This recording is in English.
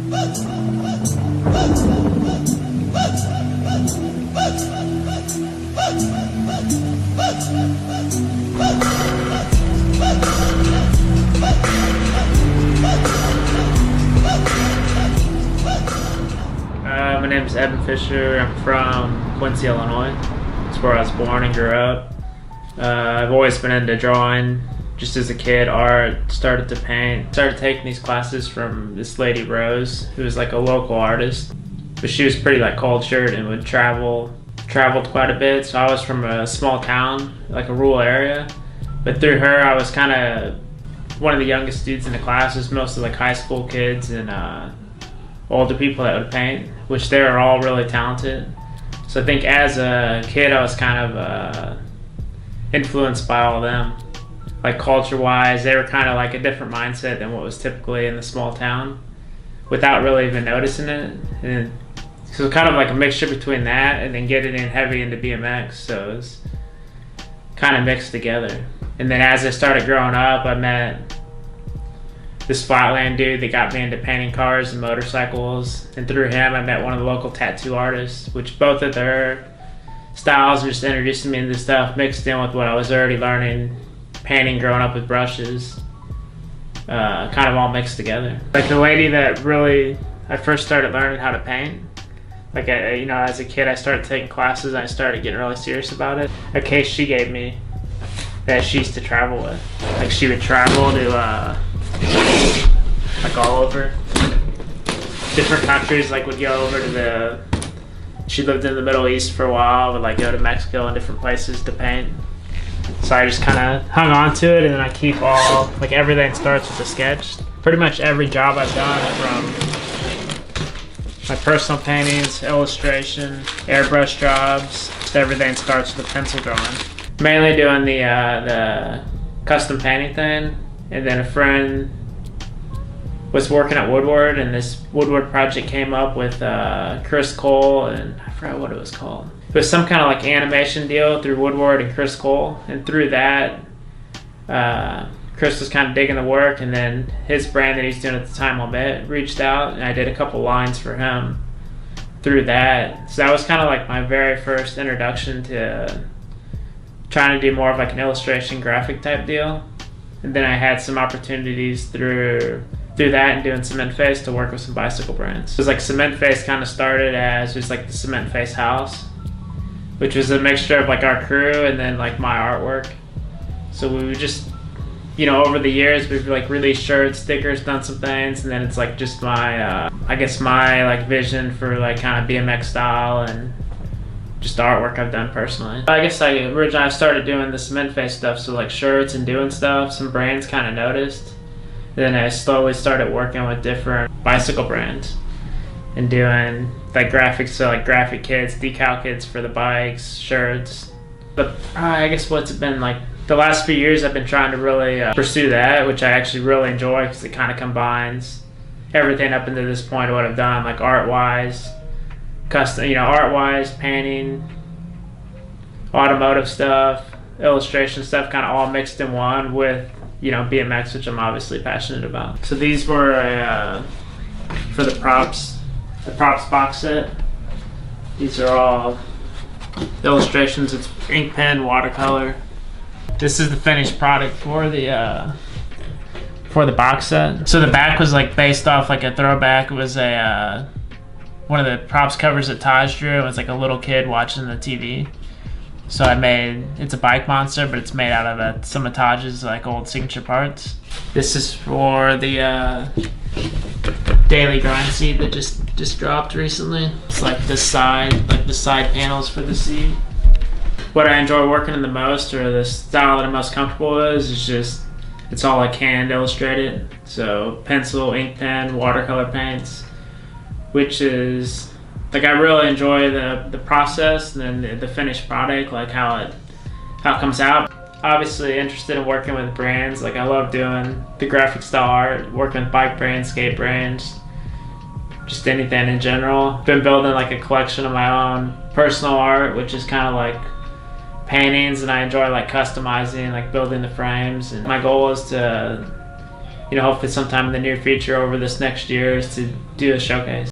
My name is Eben Fischer. I'm from Quincy, Illinois. That's where I was born and grew up. I've always been into drawing. Just as a kid, art, started to paint. Started taking these classes from this lady, Rose, who was like a local artist. But she was pretty like cultured and would traveled quite a bit. So I was from a small town, like a rural area. But through her, I was kind of one of the youngest dudes in the class. It was mostly like high school kids and older people that would paint, which they were all really talented. So I think as a kid, I was kind of influenced by all of them. Like culture-wise, they were kind of like a different mindset than what was typically in the small town without really even noticing it. And so kind of like a mixture between that and then getting in heavy into BMX. So it was kind of mixed together. And then as I started growing up, I met this flatland dude that got me into painting cars and motorcycles. And through him, I met one of the local tattoo artists, which both of their styles just introduced me into stuff mixed in with what I was already learning, painting, growing up with brushes, kind of all mixed together. Like the lady that really, I first started learning how to paint. Like, as a kid, I started taking classes and I started getting really serious about it. A case she gave me that she used to travel with. Like she would travel to, like all over different countries, like would go over to she lived in the Middle East for a while, would like go to Mexico and different places to paint. So I just kind of hung on to it, and then I keep all, like everything starts with a sketch. Pretty much every job I've done, from my personal paintings, illustration, airbrush jobs, just everything starts with a pencil drawing. Mainly doing the custom painting thing, and then a friend was working at Woodward, and this Woodward project came up with Chris Cole, and I forgot what it was called. It was some kind of like animation deal through Woodward and Chris Cole, and through that, Chris was kind of digging the work, and then his brand that he's doing at the time, Omit, reached out, and I did a couple lines for him through that. So that was kind of like my very first introduction to trying to do more of like an illustration graphic type deal. And then I had some opportunities through that and doing Cement Face to work with some bicycle brands. It was like Cement Face kind of started as just like the Cement Face house, which was a mixture of like our crew and then like my artwork. So we would just, over the years we've like released shirts, stickers, done some things, and then it's like just my, I guess my like vision for like kind of BMX style and just the artwork I've done personally. I guess originally I started doing the Cement Face stuff, so like shirts and doing stuff, some brands kind of noticed. Then I slowly started working with different bicycle brands and doing like graphics, so like graphic kits, decal kits for the bikes, shirts. But I guess what's it been like the last few years I've been trying to really pursue that, which I actually really enjoy because it kind of combines everything up into this point of what I've done, like art-wise, custom, art-wise, painting, automotive stuff, illustration stuff, kind of all mixed in one with BMX, which I'm obviously passionate about. So these were for the props box set. These are all illustrations. It's ink pen, watercolor. This is the finished product for the box set. So the back was like based off like a throwback. It was a one of the props covers that Taj drew. It was like a little kid watching the TV. So it's a bike monster, but it's made out of some of Taj's like old signature parts. This is for the daily grind seat that just dropped recently. It's like the side panels for the seat. What I enjoy working in the most, or the style that I'm most comfortable with, is just it's all like hand illustrated. So pencil, ink pen, watercolor paints, which is like I really enjoy the process and then the finished product, like how it comes out. Obviously interested in working with brands. Like I love doing the graphic style art, working with bike brands, skate brands, just anything in general. Been building like a collection of my own personal art, which is kind of like paintings, and I enjoy like customizing, like building the frames. And my goal is to hopefully sometime in the near future over this next year is to do a showcase.